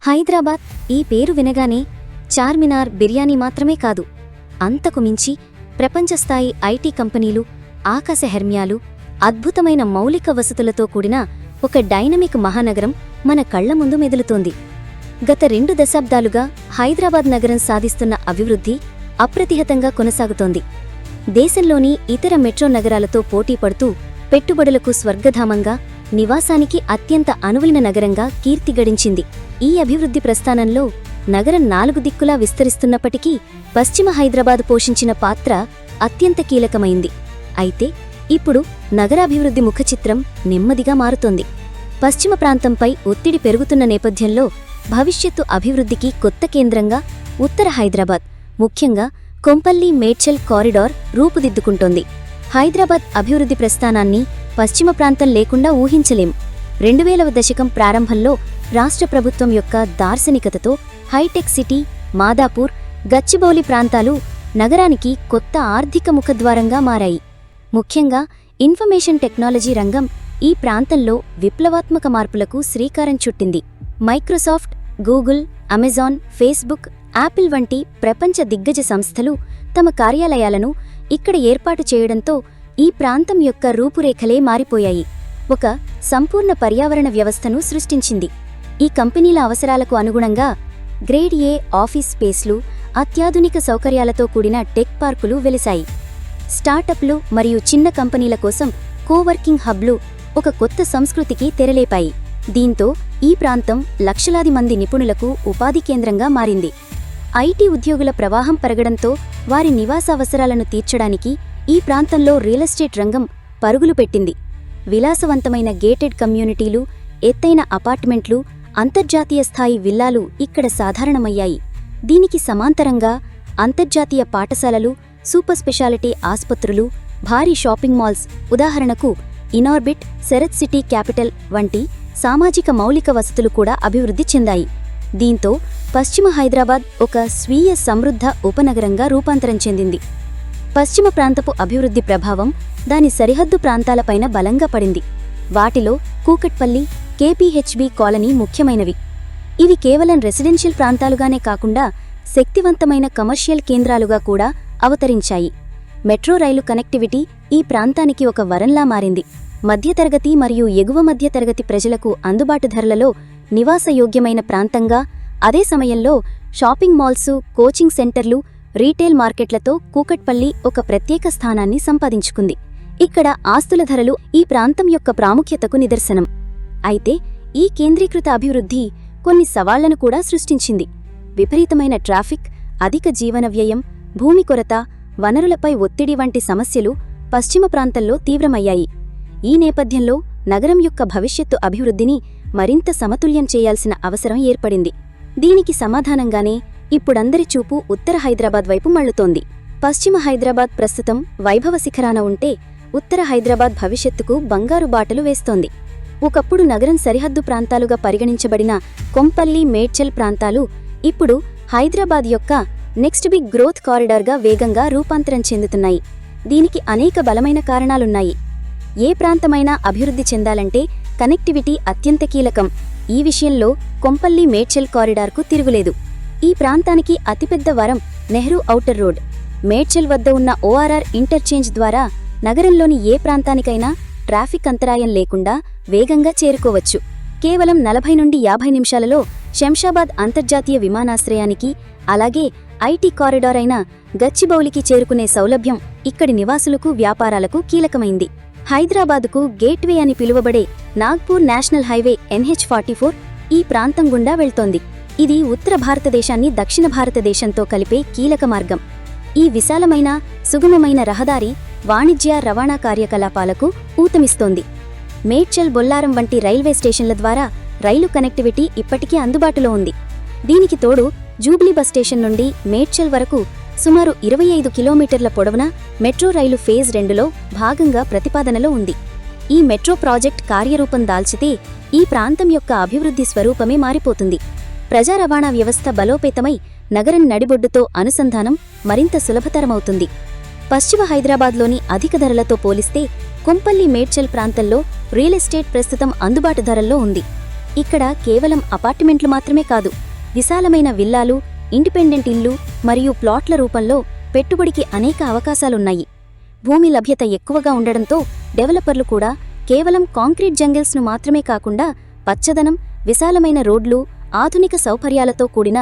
హైదరాబాద్ ఈ పేరు వినగానే చార్మినార్ బిర్యానీ మాత్రమే కాదు, అంతకు మించి ప్రపంచస్థాయి ఐటీ కంపెనీలు, ఆకాశ హెర్మ్యాలు, అద్భుతమైన మౌలిక వసతులతో కూడిన ఒక డైనమిక్ మహానగరం మన కళ్ల ముందు మెదులుతోంది. గత 2 దశాబ్దాలుగా హైదరాబాద్ నగరం సాధిస్తున్న అభివృద్ధి అప్రతిహతంగా కొనసాగుతోంది. దేశంలోని ఇతర మెట్రో నగరాలతో పోటీపడుతూ పెట్టుబడులకు స్వర్గధామంగా, నివాసానికి అత్యంత అనువైన నగరంగా కీర్తి గడించింది. ఈ అభివృద్ధి ప్రస్థానంలో నగరం 4 దిక్కులా విస్తరిస్తున్నప్పటికీ పశ్చిమ హైదరాబాద్ పోషించిన పాత్ర అత్యంత కీలకమైంది. అయితే ఇప్పుడు నగరాభివృద్ధి ముఖచిత్రం నెమ్మదిగా మారుతోంది. పశ్చిమ ప్రాంతంపై ఒత్తిడి పెరుగుతున్న నేపథ్యంలో భవిష్యత్తు అభివృద్ధికి కొత్త కేంద్రంగా ఉత్తర హైదరాబాద్, ముఖ్యంగా కొంపల్లి మేడ్చల్ కారిడార్ రూపుదిద్దుకుంటోంది. హైదరాబాద్ అభివృద్ధి ప్రస్థానాన్ని పశ్చిమ ప్రాంతం లేకుండా ఊహించలేం. 2000వ దశకం ప్రారంభంలో రాష్ట్ర ప్రభుత్వం యొక్క దార్శనికతతో హైటెక్ సిటీ, మాదాపూర్, గచ్చిబౌలి ప్రాంతాలు నగరానికి కొత్త ఆర్థిక ముఖద్వారంగా మారాయి. ముఖ్యంగా ఇన్ఫర్మేషన్ టెక్నాలజీ రంగం ఈ ప్రాంతంలో విప్లవాత్మక మార్పులకు శ్రీకారం చుట్టింది. Microsoft, Google, Amazon, Facebook, Apple వంటి ప్రపంచ దిగ్గజ సంస్థలు తమ కార్యాలయాలను ఇక్కడ ఏర్పాటు చేయడంతో ఈ ప్రాంతం యొక్క రూపురేఖలే మారిపోయాయి. ఒక సంపూర్ణ పర్యావరణ వ్యవస్థను సృష్టించింది. ఈ కంపెనీల అవసరాలకు అనుగుణంగా గ్రేడ్ ఏ ఆఫీస్ స్పేస్లు, అత్యాధునిక సౌకర్యాలతో కూడిన టెక్ పార్కులు వెలిశాయి. స్టార్టప్లు మరియు చిన్న కంపెనీల కోసం కోవర్కింగ్ హబ్లు ఒక కొత్త సంస్కృతికి తెరలేపాయి. దీంతో ఈ ప్రాంతం లక్షలాది మంది నిపుణులకు ఉపాధి కేంద్రంగా మారింది. ఐటీ ఉద్యోగుల ప్రవాహం పెరగడంతో వారి నివాస అవసరాలను తీర్చడానికి ఈ ప్రాంతంలో రియల్ ఎస్టేట్ రంగం పరుగులు పెట్టింది. విలాసవంతమైన గేటెడ్ కమ్యూనిటీలు, ఎత్తైన అపార్ట్మెంట్లు, అంతర్జాతీయ స్థాయి విల్లాలు ఇక్కడ సాధారణమయ్యాయి. దీనికి సమాంతరంగా అంతర్జాతీయ పాఠశాలలు, సూపర్ స్పెషాలిటీ ఆస్పత్రులు, భారీ షాపింగ్ మాల్స్, ఉదాహరణకు ఇనార్బిట్, శరత్ సిటీ క్యాపిటల్ వంటి సామాజిక మౌలిక వసతులు కూడా అభివృద్ధి చెందాయి. దీంతో పశ్చిమ హైదరాబాద్ ఒక స్వీయ సమృద్ధ ఉపనగరంగా రూపాంతరం చెందింది. పశ్చిమ ప్రాంతపు అభివృద్ధి ప్రభావం దాని సరిహద్దు ప్రాంతాలపైన బలంగా పడింది. వాటిలో కూకట్పల్లి, కేపీహెచ్బీ కాలనీ ముఖ్యమైనవి. ఇవి కేవలం రెసిడెన్షియల్ ప్రాంతాలుగానే కాకుండా శక్తివంతమైన కమర్షియల్ కేంద్రాలుగా కూడా అవతరించాయి. మెట్రో రైలు కనెక్టివిటీ ఈ ప్రాంతానికి ఒక వరంలా మారింది. మధ్యతరగతి మరియు ఎగువ మధ్యతరగతి ప్రజలకు అందుబాటు ధరలలో నివాసయోగ్యమైన ప్రాంతంగా, అదే సమయంలో షాపింగ్ మాల్సు, కోచింగ్ సెంటర్లు, రీటైల్ మార్కెట్లతో కూకట్పల్లి ఒక ప్రత్యేక స్థానాన్ని సంపాదించుకుంది. ఇక్కడ ఆస్తుల ధరలు ఈ ప్రాంతం యొక్క ప్రాముఖ్యతకు నిదర్శనం. అయితే ఈ కేంద్రీకృత అభివృద్ధి కొన్ని సవాళ్లను కూడా సృష్టించింది. విపరీతమైన ట్రాఫిక్, అధిక జీవన వ్యయం, భూమి కొరత, వనరులపై ఒత్తిడి వంటి సమస్యలు పశ్చిమ ప్రాంతంలో తీవ్రమయ్యాయి. ఈ నేపథ్యంలో నగరం యొక్క భవిష్యత్తు అభివృద్ధిని మరింత సమతుల్యం చేయాల్సిన అవసరం ఏర్పడింది. దీనికి సమాధానంగానే ఇప్పుడందరి చూపు ఉత్తర హైదరాబాద్ వైపు మళ్లుతోంది. పశ్చిమ హైదరాబాద్ ప్రస్తుతం వైభవ శిఖరాన ఉంటే, ఉత్తర హైదరాబాద్ భవిష్యత్తుకు బంగారు బాటలు వేస్తోంది. ఒకప్పుడు నగరం సరిహద్దు ప్రాంతాలుగా పరిగణించబడిన కొంపల్లి, మేడ్చల్ ప్రాంతాలు ఇప్పుడు హైదరాబాద్ యొక్క నెక్స్ట్ బిగ్ గ్రోత్ కారిడార్గా వేగంగా రూపాంతరం చెందుతున్నాయి. దీనికి అనేక బలమైన కారణాలున్నాయి. ఏ ప్రాంతమైనా అభివృద్ధి చెందాలంటే కనెక్టివిటీ అత్యంత కీలకం. ఈ విషయంలో కొంపల్లి మేడ్చల్ కారిడార్కు తిరుగులేదు. ఈ ప్రాంతానికి అతిపెద్ద వరం నెహ్రూ ఔటర్ రోడ్. మేడ్చల్ వద్ద ఉన్న ఓఆర్ఆర్ ఇంటర్చేంజ్ ద్వారా నగరంలోని ఏ ప్రాంతానికైనా ట్రాఫిక్ అంతరాయం లేకుండా వేగంగా చేరుకోవచ్చు. కేవలం 40 నుండి 50 నిమిషాలలో శంషాబాద్ అంతర్జాతీయ విమానాశ్రయానికి, అలాగే ఐటీ కారిడార్ అయిన గచ్చిబౌలికి చేరుకునే సౌలభ్యం ఇక్కడి నివాసులకు, వ్యాపారాలకు కీలకమైంది. హైదరాబాదుకు గేట్వే అని పిలువబడే నాగ్పూర్ నేషనల్ హైవే NH-44 ఈ ప్రాంతం గుండా వెళ్తోంది. ఇది ఉత్తర భారతదేశాన్ని దక్షిణ భారతదేశంతో కలిపే కీలక మార్గం. ఈ విశాలమైన, సుగమమైన రహదారి వాణిజ్య, రవాణా కార్యకలాపాలకు ఊతమిస్తోంది. మేడ్చల్, బొల్లారం వంటి రైల్వే స్టేషన్ల ద్వారా రైలు కనెక్టివిటీ ఇప్పటికీ అందుబాటులో ఉంది. దీనికి తోడు జూబ్లీ బస్ స్టేషన్ నుండి మేడ్చల్ వరకు సుమారు 25 కిలోమీటర్ల పొడవున మెట్రో రైలు ఫేజ్ 2లో భాగంగా ప్రతిపాదనలో ఉంది. ఈ మెట్రో ప్రాజెక్ట్ కార్యరూపం దాల్చితే ఈ ప్రాంతం యొక్క అభివృద్ధి స్వరూపమే మారిపోతుంది. ప్రజా రవాణా వ్యవస్థ బలోపేతమై నగరం నడిబొడ్డుతో అనుసంధానం మరింత సులభతరమవుతుంది. పశ్చిమ హైదరాబాద్లోని అధిక ధరలతో పోలిస్తే కొంపల్లి, మేడ్చల్ ప్రాంతంలో రియల్ ఎస్టేట్ ప్రస్తుతం అందుబాటు ధరల్లో ఉంది. ఇక్కడ కేవలం అపార్ట్మెంట్లు మాత్రమే కాదు, విశాలమైన విల్లాలు, ఇండిపెండెంట్ ఇళ్ళు మరియు ప్లాట్ల రూపంలో పెట్టుబడికి అనేక అవకాశాలున్నాయి. భూమి లభ్యత ఎక్కువగా ఉండడంతో డెవలపర్లు కూడా కేవలం కాంక్రీట్ జంగిల్స్ను మాత్రమే కాకుండా పచ్చదనం, విశాలమైన రోడ్లు, ఆధునిక సౌకర్యాలతో కూడిన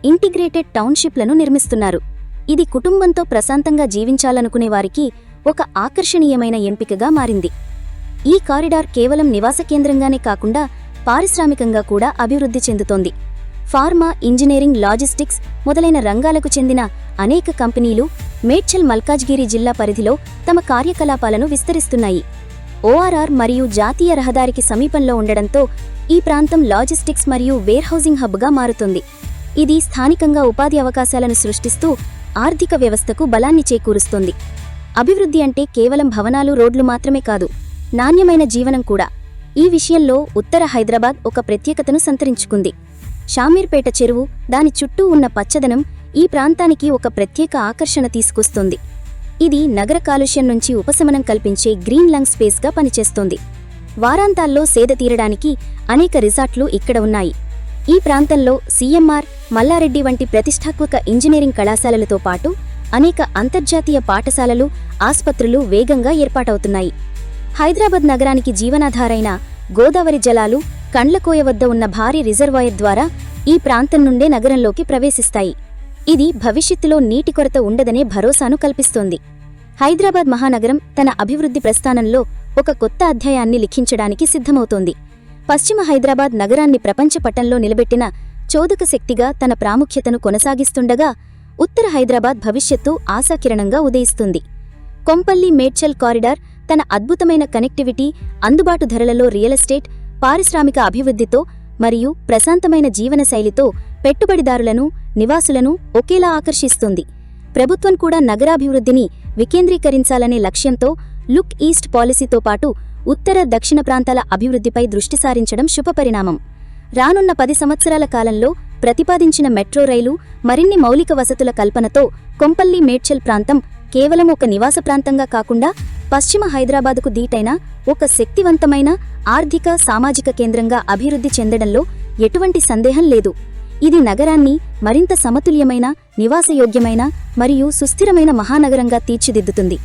ఇంటిగ్రేటెడ్ టౌన్షిప్లను నిర్మిస్తున్నారు. ఇది కుటుంబంతో ప్రశాంతంగా జీవించాలనుకునే వారికి ఒక ఆకర్షణీయమైన ఎంపికగా మారింది. ఈ కారిడార్ కేవలం నివాస కేంద్రంగానే కాకుండా పారిశ్రామికంగా కూడా అభివృద్ధి చెందుతోంది. ఫార్మా, ఇంజనీరింగ్, లాజిస్టిక్స్ మొదలైన రంగాలకు చెందిన అనేక కంపెనీలు మేడ్చల్ మల్కాజ్గిరి జిల్లా పరిధిలో తమ కార్యకలాపాలను విస్తరిస్తున్నాయి. ఓఆర్ఆర్ మరియు జాతీయ రహదారికి సమీపంలో ఉండడంతో ఈ ప్రాంతం లాజిస్టిక్స్ మరియు వేర్హౌసింగ్ హబ్గా మారుతుంది. ఇది స్థానికంగా ఉపాధి అవకాశాలను సృష్టిస్తూ ఆర్థిక వ్యవస్థకు బలాన్ని చేకూరుస్తుంది. అభివృద్ధి అంటే కేవలం భవనాలు, రోడ్లు మాత్రమే కాదు, నాణ్యమైన జీవనం కూడా. ఈ విషయంలో ఉత్తర హైదరాబాద్ ఒక ప్రత్యేకతను సంతరించుకుంది. షామీర్పేట చెరువు, దాని చుట్టూ ఉన్న పచ్చదనం ఈ ప్రాంతానికి ఒక ప్రత్యేక ఆకర్షణ తీసుకొస్తుంది. ఇది నగర కాలుష్యం నుంచి ఉపశమనం కల్పించే గ్రీన్ లంగ్ స్పేస్గా పనిచేస్తోంది. వారాంతాల్లో సేద తీరడానికి అనేక రిసార్ట్లు ఇక్కడ ఉన్నాయి. ఈ ప్రాంతంలో సిఎంఆర్, మల్లారెడ్డి వంటి ప్రతిష్టాత్మక ఇంజనీరింగ్ కళాశాలలతో పాటు అనేక అంతర్జాతీయ పాఠశాలలు, ఆస్పత్రులు వేగంగా ఏర్పాటవుతున్నాయి. హైదరాబాద్ నగరానికి జీవనాధారైన గోదావరి జలాలు కండ్లకోయ వద్ద ఉన్న భారీ రిజర్వాయర్ ద్వారా ఈ ప్రాంతం నుండే నగరంలోకి ప్రవేశిస్తాయి. ఇది భవిష్యత్తులో నీటి కొరత ఉండదనే భరోసాను కల్పిస్తోంది. హైదరాబాద్ మహానగరం తన అభివృద్ధి ప్రస్థానంలో ఒక కొత్త అధ్యాయాన్ని లిఖించడానికి సిద్ధమవుతోంది. పశ్చిమ హైదరాబాద్ నగరాన్ని ప్రపంచ పటంలో నిలబెట్టిన చోదక శక్తిగా తన ప్రాముఖ్యతను కొనసాగిస్తుండగా, ఉత్తర హైదరాబాద్ భవిష్యత్తు ఆశాకిరణంగా ఉదయిస్తుంది. కొంపల్లి మేడ్చల్ కారిడార్ తన అద్భుతమైన కనెక్టివిటీ, అందుబాటు ధరలలో రియల్ ఎస్టేట్, పారిశ్రామిక అభివృద్ధితో మరియు ప్రశాంతమైన జీవనశైలితో పెట్టుబడిదారులను, నివాసులను ఒకేలా ఆకర్షిస్తుంది. ప్రభుత్వం కూడా నగరాభివృద్ధిని వికేంద్రీకరించాలనే లక్ష్యంతో లుక్ ఈస్ట్ పాలసీతో పాటు ఉత్తర, దక్షిణ ప్రాంతాల అభివృద్ధిపై దృష్టి సారించడం శుభపరిణామం. రానున్న 10 సంవత్సరాల కాలంలో ప్రతిపాదించిన మెట్రో రైలు, మరిన్ని మౌలిక వసతుల కల్పనతో కొంపల్లి మేడ్చల్ ప్రాంతం కేవలం ఒక నివాస ప్రాంతంగా కాకుండా పశ్చిమ హైదరాబాదుకు దీటైన ఒక శక్తివంతమైన ఆర్థిక, సామాజిక కేంద్రంగా అభివృద్ధి చెందడంలో ఎటువంటి సందేహం లేదు. ఇది నగరాన్ని మరింత సమతుల్యమైన, నివాసయోగ్యమైన మరియు సుస్థిరమైన మహానగరంగా తీర్చిదిద్దుతుంది.